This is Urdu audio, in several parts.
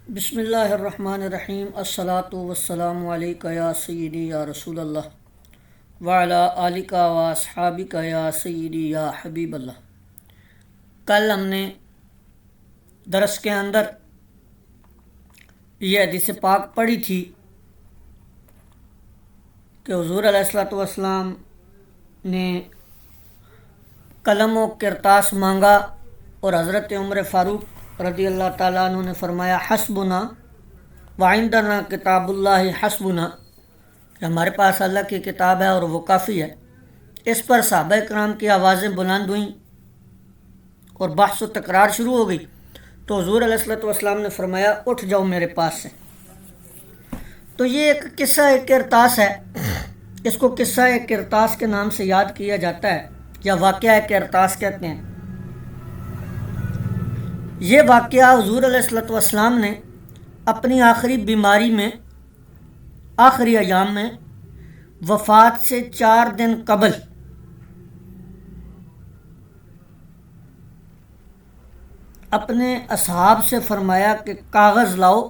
بسم اللہ الرحمن الرحیم الصلاۃ والسلام علیکہ یا سیدی یا رسول اللہ وعلی آلک و اصحابک یا سیدی یا حبیب اللہ۔ کل ہم نے درس کے اندر یہ حدیث پاک پڑھی تھی کہ حضور علیہ الصلوۃ والسلام نے قلم و کرتاس مانگا اور حضرت عمر فاروق رضی اللہ تعالیٰ عنہ نے فرمایا حسبنا وعندنا کتاب اللہ حسبنا، کہ ہمارے پاس اللہ کی کتاب ہے اور وہ کافی ہے۔ اس پر صحابہ کرام کی آوازیں بلند ہوئیں اور بحث و تکرار شروع ہو گئی، تو حضور علیہ الصلوۃ والسلام نے فرمایا اٹھ جاؤ میرے پاس سے۔ تو یہ ایک قصہ کرتاس ہے، اس کو قصہ کرتاس کے نام سے یاد کیا جاتا ہے یا واقعہ کرتاس کہتے ہیں۔ یہ واقعہ حضور علیہ الصلوۃ والسلام نے اپنی آخری بیماری میں، آخری ایام میں، وفات سے 4 دن قبل اپنے اصحاب سے فرمایا کہ کاغذ لاؤ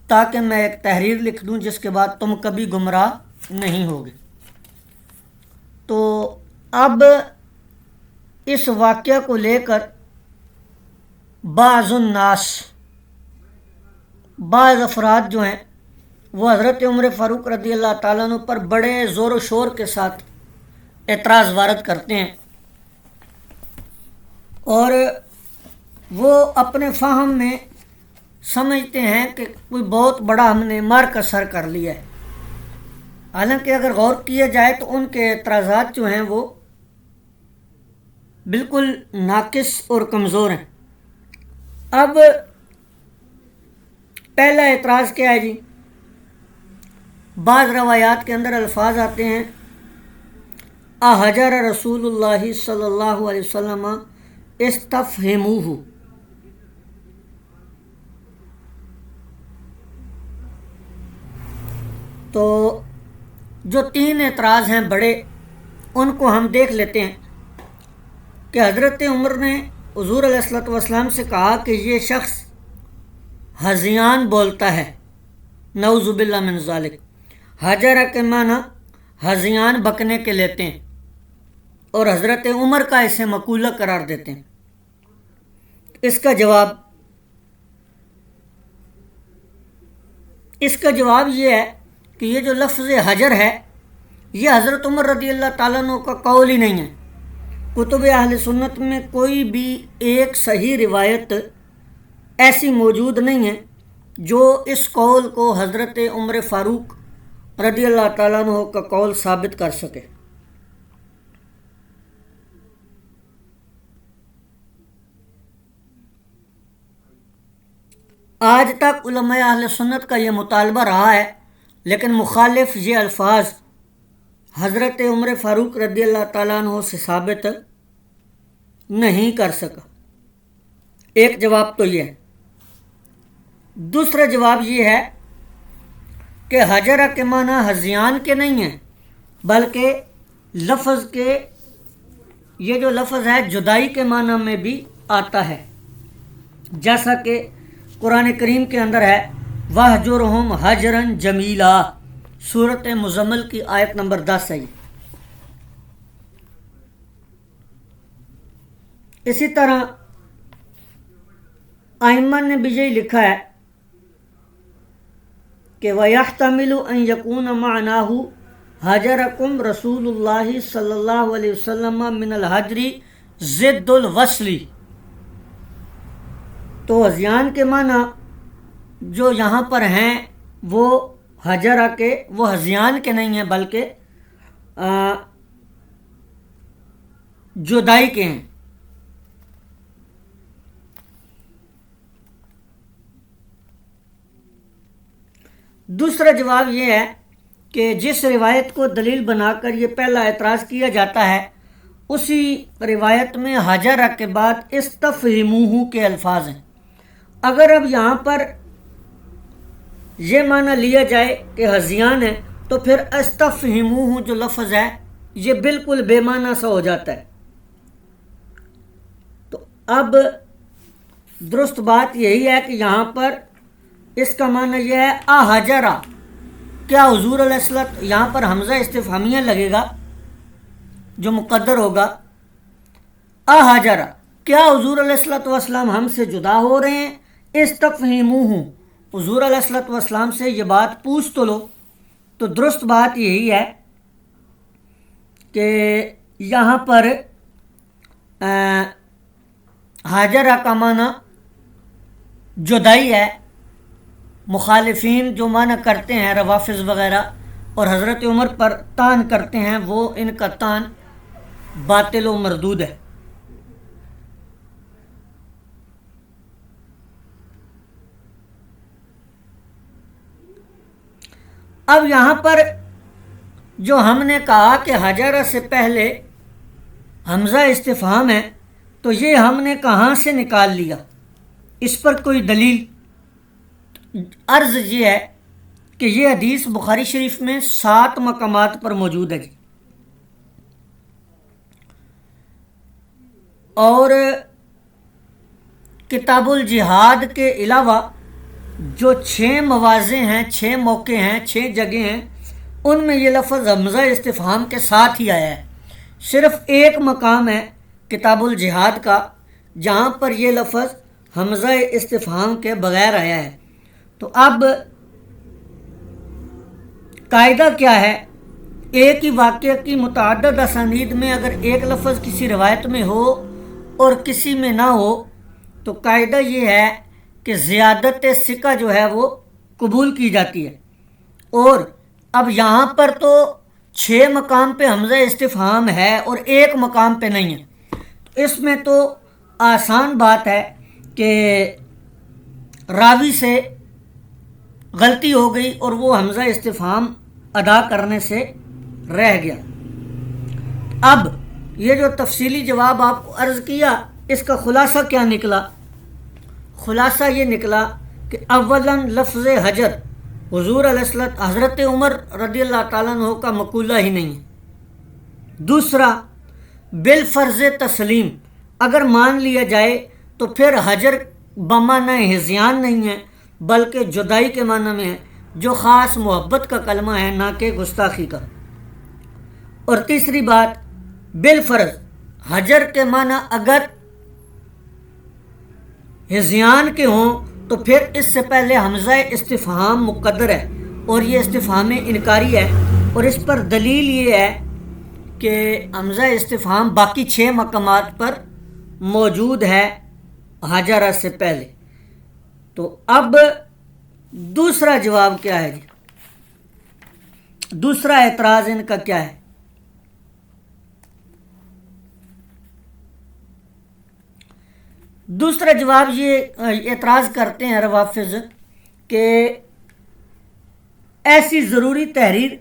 تاکہ میں ایک تحریر لکھ دوں جس کے بعد تم کبھی گمراہ نہیں ہوگے۔ تو اب اس واقعہ کو لے کر بعض الناس، بعض افراد جو ہیں وہ حضرت عمر فاروق رضی اللہ تعالیٰ عنہ پر بڑے زور و شور کے ساتھ اعتراض وارد کرتے ہیں، اور وہ اپنے فہم میں سمجھتے ہیں کہ کوئی بہت بڑا ہم نے مارکہ سر کر لیا ہے۔ حالانکہ اگر غور کیا جائے تو ان کے اعتراضات جو ہیں وہ بالکل ناقص اور کمزور ہیں۔ اب پہلا اعتراض کیا ہے جی؟ بعض روایات کے اندر الفاظ آتے ہیں احجر رسول اللہ صلی اللہ علیہ وسلم استفہموہ، تو جو 3 اعتراض ہیں بڑے، ان کو ہم دیکھ لیتے ہیں کہ حضرت عمر نے حضور علیہ الصلوۃ والسلام سے کہا کہ یہ شخص ہذیان بولتا ہے، نعوذ باللہ من ذالک۔ حجرہ کے معنی ہذیان بکنے کے لیتے ہیں، اور حضرت عمر کا اسے مقولہ قرار دیتے ہیں۔ اس کا جواب یہ ہے کہ یہ جو لفظ حجر ہے یہ حضرت عمر رضی اللہ تعالیٰ عنہ کا قول ہی نہیں ہے۔ کتب اہل سنت میں کوئی بھی ایک صحیح روایت ایسی موجود نہیں ہے جو اس قول کو حضرت عمر فاروق رضی اللہ تعالیٰ عنہ کا قول ثابت کر سکے۔ آج تک علماء اہل سنت کا یہ مطالبہ رہا ہے، لیکن مخالف یہ الفاظ حضرت عمر فاروق رضی اللہ تعالیٰ عنہ سے ثابت نہیں کر سکا۔ ایک جواب تو یہ ہے۔ دوسرا جواب یہ ہے کہ حجرہ کے معنی ہذیان کے نہیں ہیں، بلکہ لفظ کے، یہ جو لفظ ہے جدائی کے معنی میں بھی آتا ہے، جیسا کہ قرآن کریم کے اندر ہے وَاہْجُرْهُمْ حَجْرًا جَمِيلًا، سورۃ مزمل کی آیت نمبر 10 ہے۔ اسی طرح ائمہ نے بھی یہی لکھا ہے کہ وَيَحْتَمِلُ أَن يَكُونَ مَعْنَاهُ حَجَرَكُمْ رسول اللہ صلی اللہ علیہ وسلم من الحجر ضد الوصل، تو ہذیان کے معنی جو یہاں پر ہیں وہ حجرہ کے، وہ ہذیان کے نہیں ہیں بلکہ جدائی کے ہیں۔ دوسرا جواب یہ ہے کہ جس روایت کو دلیل بنا کر یہ پہلا اعتراض کیا جاتا ہے، اسی روایت میں حجرہ کے بعد استفہموہ کے الفاظ ہیں۔ اگر اب یہاں پر یہ معنی لیا جائے کہ ہذیان ہے، تو پھر استفہموہ جو لفظ ہے یہ بالکل بے معنی سا ہو جاتا ہے۔ تو اب درست بات یہی ہے کہ یہاں پر اس کا معنی یہ ہے احجرا، کیا حضور علیہ السلام، یہاں پر حمزہ استفہامیہ لگے گا جو مقدر ہوگا، احجرا، کیا حضور علیہ السلام ہم سے جدا ہو رہے ہیں، استفہموہ، حضور علیہ السلام سے یہ بات پوچھ تو لو۔ تو درست بات یہی ہے کہ یہاں پر حاجرہ کا معنی جدائی ہے۔ مخالفین جو معنی کرتے ہیں روافض وغیرہ اور حضرت عمر پر طعن کرتے ہیں، وہ ان کا طعن باطل و مردود ہے۔ اب یہاں پر جو ہم نے کہا کہ حجرہ سے پہلے حمزہ استفہام ہے، تو یہ ہم نے کہاں سے نکال لیا؟ اس پر کوئی دلیل؟ عرض یہ ہے کہ یہ حدیث بخاری شریف میں 7 مقامات پر موجود ہے جی، اور کتاب الجہاد کے علاوہ جو 6 مواضع ہیں، 6 موقع ہیں، 6 جگہ ہیں، ان میں یہ لفظ حمزہ استفہام کے ساتھ ہی آیا ہے۔ صرف ایک مقام ہے کتاب الجہاد کا جہاں پر یہ لفظ حمزہ استفہام کے بغیر آیا ہے۔ تو اب قاعدہ کیا ہے؟ ایک ہی واقعہ کی متعدد اسانید میں اگر ایک لفظ کسی روایت میں ہو اور کسی میں نہ ہو تو قاعدہ یہ ہے کہ زیادت ثقہ جو ہے وہ قبول کی جاتی ہے۔ اور اب یہاں پر تو 6 مقام پہ حمزہ استفہام ہے اور ایک مقام پہ نہیں ہے، تو اس میں تو آسان بات ہے کہ راوی سے غلطی ہو گئی اور وہ حمزہ استفہام ادا کرنے سے رہ گیا۔ اب یہ جو تفصیلی جواب آپ کو عرض کیا، اس کا خلاصہ کیا نکلا؟ خلاصہ یہ نکلا کہ اولاً لفظ حجر حضور علیہ السلام حضرت عمر رضی اللہ تعالیٰ عنہ کا مقولہ ہی نہیں ہے۔ دوسرا، بالفرض تسلیم اگر مان لیا جائے تو پھر حجر بمعنی ہذیان نہیں ہے بلکہ جدائی کے معنی میں ہے، جو خاص محبت کا کلمہ ہے، نہ کہ گستاخی کا۔ اور تیسری بات، بالفرض حجر کے معنی اگر ہذیان کے ہوں تو پھر اس سے پہلے حمزہ استفہام مقدر ہے اور یہ استفہام انکاری ہے، اور اس پر دلیل یہ ہے کہ حمزہ استفہام باقی 6 مقامات پر موجود ہے حجرہ سے پہلے۔ تو اب دوسرا جواب کیا ہے جی؟ دوسرا اعتراض ان کا کیا ہے؟ دوسرا جواب یہ اعتراض کرتے ہیں روافض کہ ایسی ضروری تحریر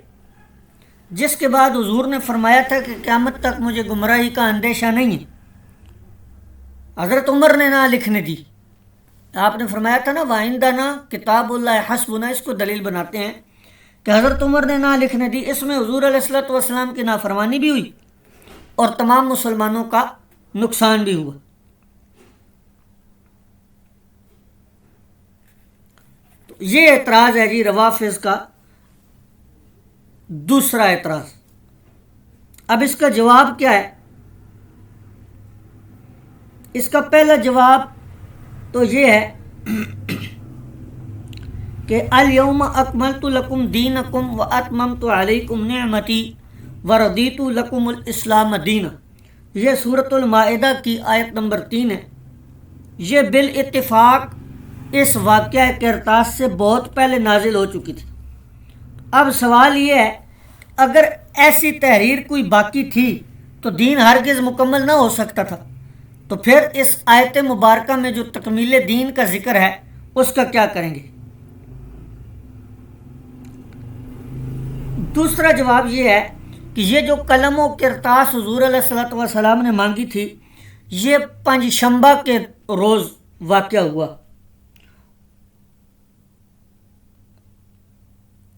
جس کے بعد حضور نے فرمایا تھا کہ قیامت تک مجھے گمراہی کا اندیشہ نہیں ہے، حضرت عمر نے نہ لکھنے دی۔ آپ نے فرمایا تھا نا وَعِنْدَنَا کتاب اللہ حسبنا، اس کو دلیل بناتے ہیں کہ حضرت عمر نے نہ لکھنے دی، اس میں حضور علیہ السلام کی نافرمانی بھی ہوئی اور تمام مسلمانوں کا نقصان بھی ہوا۔ تو یہ اعتراض ہے جی روافض کا دوسرا اعتراض۔ اب اس کا جواب کیا ہے؟ اس کا پہلا جواب تو یہ ہے کہ الیوم اکملت لکم دینکم واتممت علیکم نعمتی ورضیت لکم الاسلام دینا، یہ سورۃ المائدہ کی آیت نمبر 3 ہے۔ یہ بالاتفاق اس واقعہ قرطاس سے بہت پہلے نازل ہو چکی تھی۔ اب سوال یہ ہے اگر ایسی تحریر کوئی باقی تھی تو دین ہرگز مکمل نہ ہو سکتا تھا، تو پھر اس آیت مبارکہ میں جو تکمیل دین کا ذکر ہے اس کا کیا کریں گے؟ دوسرا جواب یہ ہے کہ یہ جو قلم و کرتاس حضور علیہ السلام نے مانگی تھی، یہ پنجشنبہ کے روز واقعہ ہوا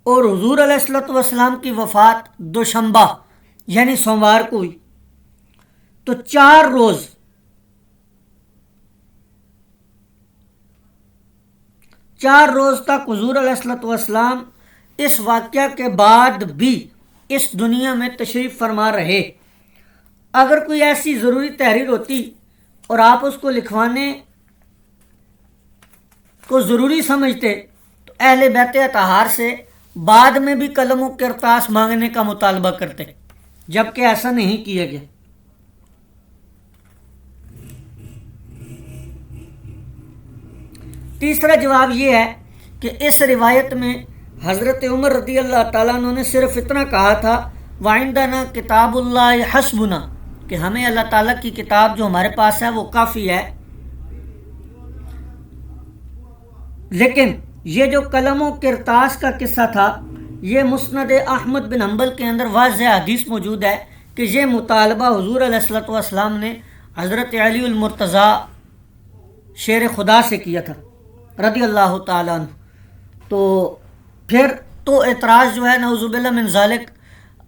اور حضور علیہ السلام کی وفات دوشنبہ یعنی سوموار کو ہوئی، تو 4 روز 4 روز تک حضور علیہ الصلوۃ والسلام اس واقعہ کے بعد بھی اس دنیا میں تشریف فرما رہے۔ اگر کوئی ایسی ضروری تحریر ہوتی اور آپ اس کو لکھوانے کو ضروری سمجھتے تو اہل بیت اطہار سے بعد میں بھی قلم و کرتاس مانگنے کا مطالبہ کرتے، جبکہ ایسا نہیں کیا گیا۔ تیسرا جواب یہ ہے کہ اس روایت میں حضرت عمر رضی اللہ تعالیٰ عنہ نے صرف اتنا کہا تھا وَعِنْدَنَا کتاب اللہ حسبنا، کہ ہمیں اللہ تعالیٰ کی کتاب جو ہمارے پاس ہے وہ کافی ہے۔ لیکن یہ جو قلم و کرتاس کا قصہ تھا، یہ مسند احمد بن حنبل کے اندر واضح حدیث موجود ہے کہ یہ مطالبہ حضور علیہ الصلوۃ والسلام نے حضرت علی المرتضیٰ شیر خدا سے کیا تھا رضی اللہ تعالیٰ عنہ۔ تو پھر تو اعتراض جو ہے نعوذ باللہ من ذالک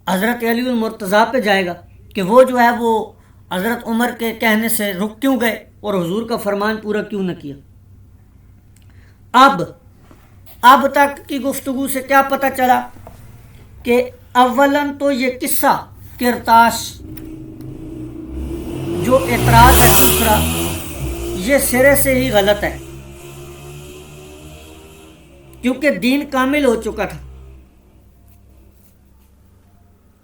حضرت علی المرتضیٰ پہ جائے گا کہ وہ جو ہے وہ حضرت عمر کے کہنے سے رک کیوں گئے اور حضور کا فرمان پورا کیوں نہ کیا۔ اب تک کی گفتگو سے کیا پتہ چلا کہ اولاً تو یہ قصہ کرتاس جو اعتراض ہے دوسرا، یہ سرے سے ہی غلط ہے، کیونکہ دین کامل ہو چکا تھا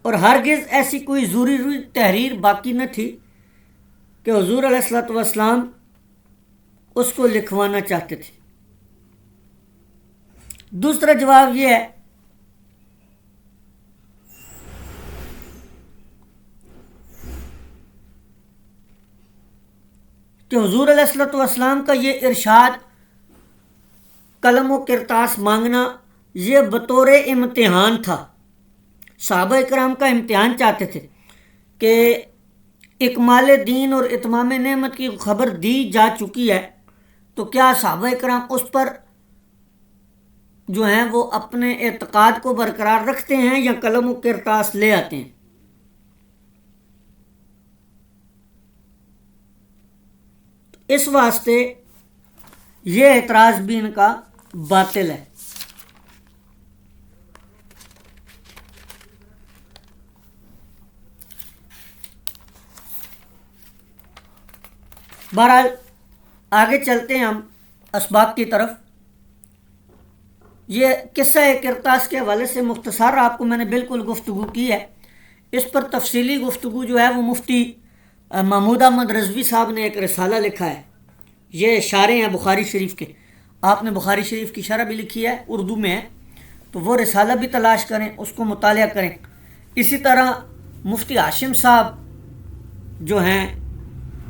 اور ہرگز ایسی کوئی ضروری تحریر باقی نہ تھی کہ حضور علیہ الصلوۃ والسلام اس کو لکھوانا چاہتے تھے۔ دوسرا جواب یہ ہے کہ حضور علیہ الصلوۃ والسلام کا یہ ارشاد قلم و کرتاس مانگنا یہ بطور امتحان تھا، صحابہ اکرام کا امتحان چاہتے تھے کہ اکمال دین اور اتمام نعمت کی خبر دی جا چکی ہے، تو کیا صحابہ اکرام اس پر جو ہیں وہ اپنے اعتقاد کو برقرار رکھتے ہیں یا قلم و کرتاس لے آتے ہیں۔ اس واسطے یہ اعتراض بھی ان کا باطل ہے۔ بہرحال آگے چلتے ہیں ہم اسباق کی طرف۔ یہ قصہ کرتاس کے حوالے سے مختصر آپ کو میں نے بالکل گفتگو کی ہے، اس پر تفصیلی گفتگو جو ہے وہ مفتی محمود احمد رضوی صاحب نے ایک رسالہ لکھا ہے، یہ شارح ہیں بخاری شریف کے، آپ نے بخاری شریف کی شرح بھی لکھی ہے، اردو میں ہے، تو وہ رسالہ بھی تلاش کریں، اس کو مطالعہ کریں۔ اسی طرح مفتی ہاشم صاحب جو ہیں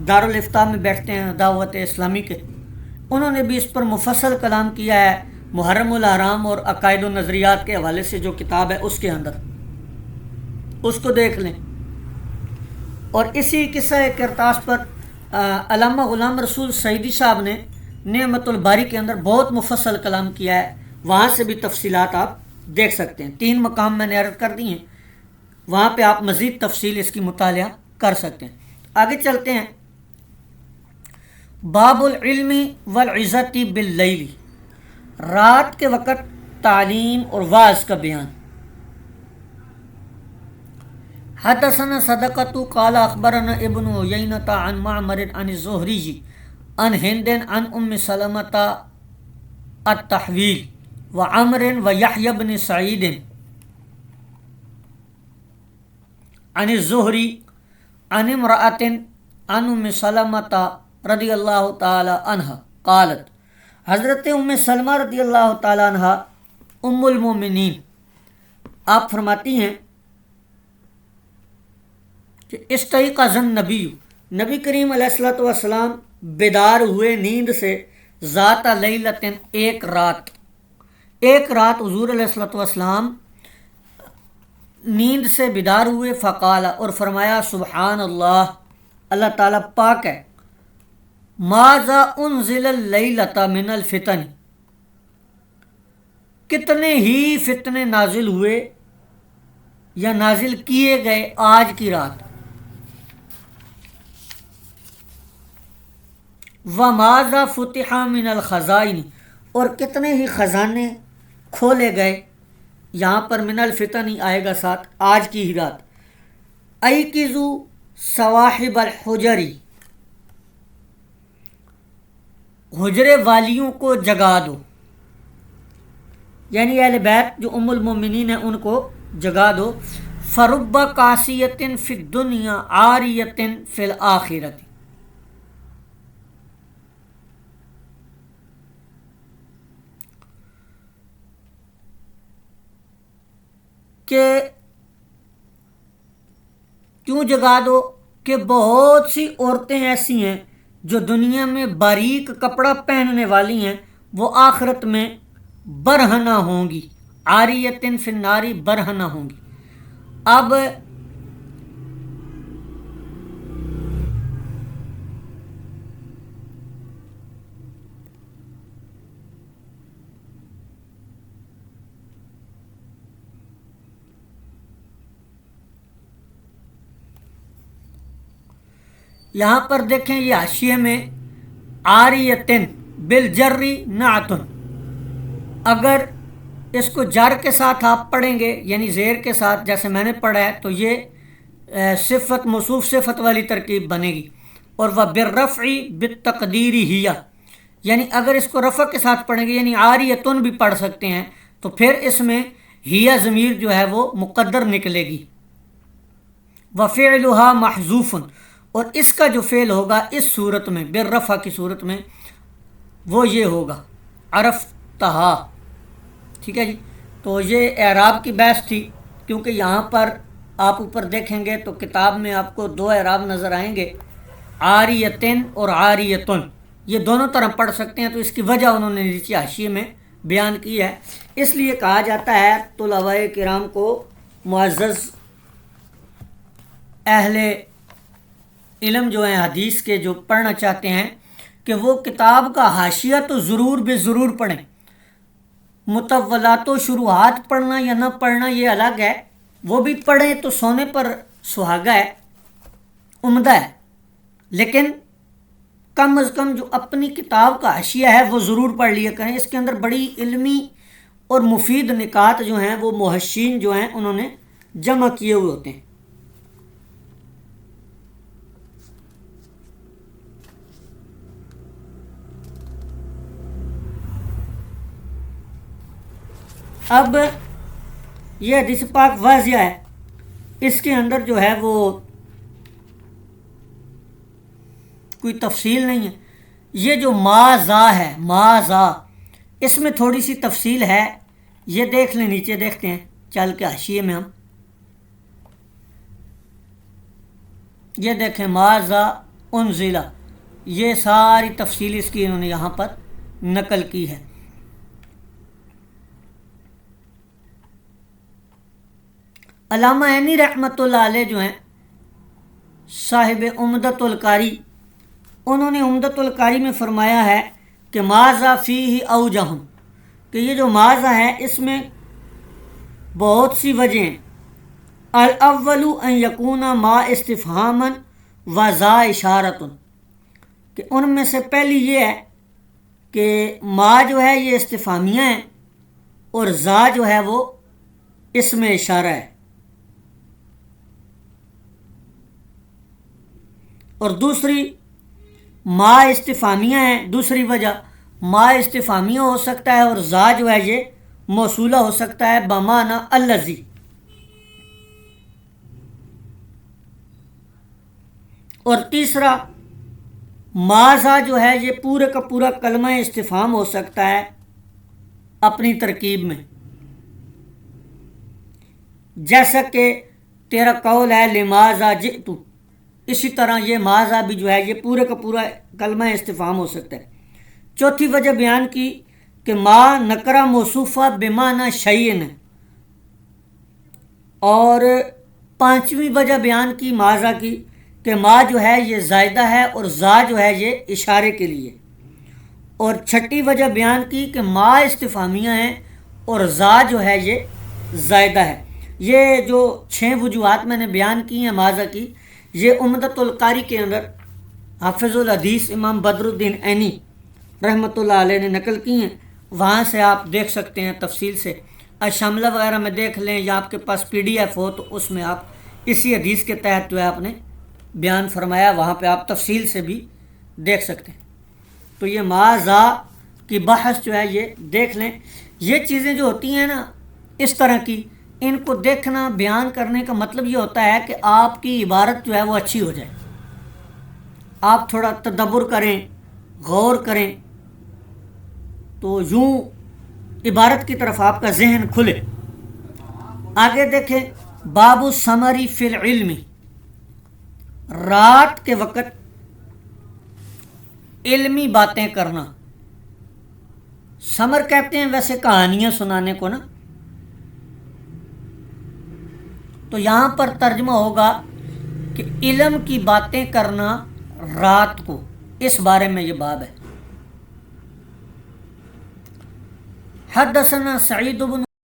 دارالافتاء میں بیٹھتے ہیں دعوت اسلامی کے، انہوں نے بھی اس پر مفصل کلام کیا ہے، محرم الاحرام اور عقائد و نظریات کے حوالے سے جو کتاب ہے اس کے اندر، اس کو دیکھ لیں۔ اور اسی قصہ کرتاس پر علامہ غلام رسول سعیدی صاحب نے نعمت الباری کے اندر بہت مفصل کلام کیا ہے، وہاں سے بھی تفصیلات آپ دیکھ سکتے ہیں۔ 3 مقام میں نے عرض کر دی ہیں، وہاں پہ آپ مزید تفصیل اس کی مطالعہ کر سکتے ہیں۔ آگے چلتے ہیں۔ باب العلم والعزت باللیل، رات کے وقت تعلیم اور واعظ کا بیان۔ حدثنا صدقۃ قال اخبرنا ابن عیینۃ عن معمر عن الزہری عن ہند عن ام سلمۃ التحویل وعمر ویحیی بن سعید عن الزہری عن امرأۃ عن ام سلمۃ رضی اللہ تعالی عنہ قالت، حضرت ام سلمہ رضی اللہ تعالی عنہ ام المومنین آپ فرماتی ہیں کہ استیقظ النبی، نبی کریم علیہ الصلوۃ والسلام بیدار ہوئے نیند سے، ذات لیلۃ، ایک رات حضور علیہ الصلوۃ والسلام نیند سے بیدار ہوئے، فقال، اور فرمایا، سبحان اللہ، اللہ تعالیٰ پاک ہے، ماذا انزل اللیلۃ من الفتن، کتنے ہی فتنے نازل ہوئے یا نازل کیے گئے آج کی رات، وَمَاذَا فُتِحَ مِنَ الْخَزَائِنِ، اور کتنے ہی خزانے کھولے گئے. یہاں پر من الفتن ہی آئے گا ساتھ، آج کی ہی رات. ایقظو صواحب الحجری، حجرے والیوں کو جگا دو، یعنی اہل بیت جو ام المومنین ہیں ان کو جگا دو. فرب قاسیۃ فی الدنیا عاریۃ فی الآخرۃ، کہ کیوں جگا دو کہ بہت سی عورتیں ایسی ہیں جو دنیا میں باریک کپڑا پہننے والی ہیں، وہ آخرت میں برہنہ ہوں گی. عاریۃ فی النار، برہنہ ہوں گی. اب یہاں پر دیکھیں یہ حاشیے میں عاریتن بالجری نعتن، اگر اس کو جر کے ساتھ آپ پڑھیں گے یعنی زیر کے ساتھ جیسے میں نے پڑھا ہے تو یہ صفت موصوف صفت والی ترکیب بنے گی. اور وہ بالرفع بالتقدیر ہیا، یعنی اگر اس کو رفع کے ساتھ پڑھیں گے یعنی عاریتن بھی پڑھ سکتے ہیں تو پھر اس میں ہیا ضمیر جو ہے وہ مقدر نکلے گی. وفعلها محذوف، اور اس کا جو فعل ہوگا اس صورت میں بالرفع کی صورت میں وہ یہ ہوگا عرفتہا. ٹھیک ہے جی. تو یہ اعراب کی بحث تھی، کیونکہ یہاں پر آپ اوپر دیکھیں گے تو کتاب میں آپ کو دو اعراب نظر آئیں گے، عاریتن اور عاریتن، یہ دونوں طرح پڑھ سکتے ہیں. تو اس کی وجہ انہوں نے نیچے حاشیے میں بیان کی ہے. اس لیے کہا جاتا ہے طلباء کرام کو، معزز اہل علم جو ہیں حدیث کے جو پڑھنا چاہتے ہیں، کہ وہ کتاب کا حاشیہ تو ضرور بے ضرور پڑھیں. مطولات و شروحات پڑھنا یا نہ پڑھنا یہ الگ ہے، وہ بھی پڑھیں تو سونے پر سہاگا ہے، عمدہ ہے. لیکن کم از کم جو اپنی کتاب کا حاشیہ ہے وہ ضرور پڑھ لیا کریں. اس کے اندر بڑی علمی اور مفید نکات جو ہیں وہ محشین جو ہیں انہوں نے جمع کیے ہوئے ہوتے ہیں. اب یہ حدیث پاک واضح ہے، اس کے اندر جو ہے وہ کوئی تفصیل نہیں ہے. یہ جو ماذا ہے، ماذا، اس میں تھوڑی سی تفصیل ہے، یہ دیکھ لیں. نیچے دیکھتے ہیں چل کے حاشیے میں ہم، یہ دیکھیں ماذا انزل، یہ ساری تفصیل اس کی انہوں نے یہاں پر نقل کی ہے. علامہ عینی رحمۃ اللہ علیہ جو ہیں صاحب عمدۃ القاری، انہوں نے عمدۃ القاری میں فرمایا ہے کہ ماذا فیہ اوجہ، کہ یہ جو ماذا ہے اس میں بہت سی وجہیں ہیں. الاول ان یکون ما استفہاما و ذا اشارۃ، کہ ان میں سے پہلی یہ ہے کہ ما جو ہے یہ استفہامیہ ہے اور ذا جو ہے وہ اس میں اشارہ ہے. اور دوسری ما استفہامیہ ہے، دوسری وجہ ما استفہامیہ ہو سکتا ہے اور ذا جو ہے یہ موصولہ ہو سکتا ہے بمعنی الذی. اور تیسرا ماذا جو ہے یہ پورے کا پورا کلمہ استفہام ہو سکتا ہے اپنی ترکیب میں، جیسا کہ تیرا قول ہے لماذا جئت، اسی طرح یہ ماذا بھی جو ہے یہ پورے کا پورا کلمہ استفہام ہو سکتا ہے. چوتھی وجہ بیان کی کہ ما نکرہ موصوفہ بمعنی شیئن، اور پانچویں وجہ بیان کی ماذا کی کہ ما جو ہے یہ زائدہ ہے اور ذا جو ہے یہ اشارے کے لیے. اور چھٹی وجہ بیان کی کہ ما استفہامیہ ہیں اور ذا جو ہے یہ زائدہ ہے. یہ جو 6 وجوہات میں نے بیان کی ہیں ماذا کی، یہ عمدۃ القاری کے اندر حافظ الحدیث امام بدر الدین عینی رحمۃ اللہ علیہ نے نقل کی ہیں. وہاں سے آپ دیکھ سکتے ہیں تفصیل سے. شملہ وغیرہ میں دیکھ لیں یا آپ کے پاس PDF ہو تو اس میں آپ اسی حدیث کے تحت جو ہے آپ نے بیان فرمایا، وہاں پہ آپ تفصیل سے بھی دیکھ سکتے ہیں. تو یہ ماذا کی بحث جو ہے یہ دیکھ لیں. یہ چیزیں جو ہوتی ہیں نا اس طرح کی، ان کو دیکھنا بیان کرنے کا مطلب یہ ہوتا ہے کہ آپ کی عبارت جو ہے وہ اچھی ہو جائے، آپ تھوڑا تدبر کریں، غور کریں، تو یوں عبارت کی طرف آپ کا ذہن کھلے. آگے دیکھیں، باب الثمر فی العلم، رات کے وقت علمی باتیں کرنا. سمر کہتے ہیں ویسے کہانیاں سنانے کو نا، تو یہاں پر ترجمہ ہوگا کہ علم کی باتیں کرنا رات کو، اس بارے میں یہ باب ہے. حدثنا سعید بن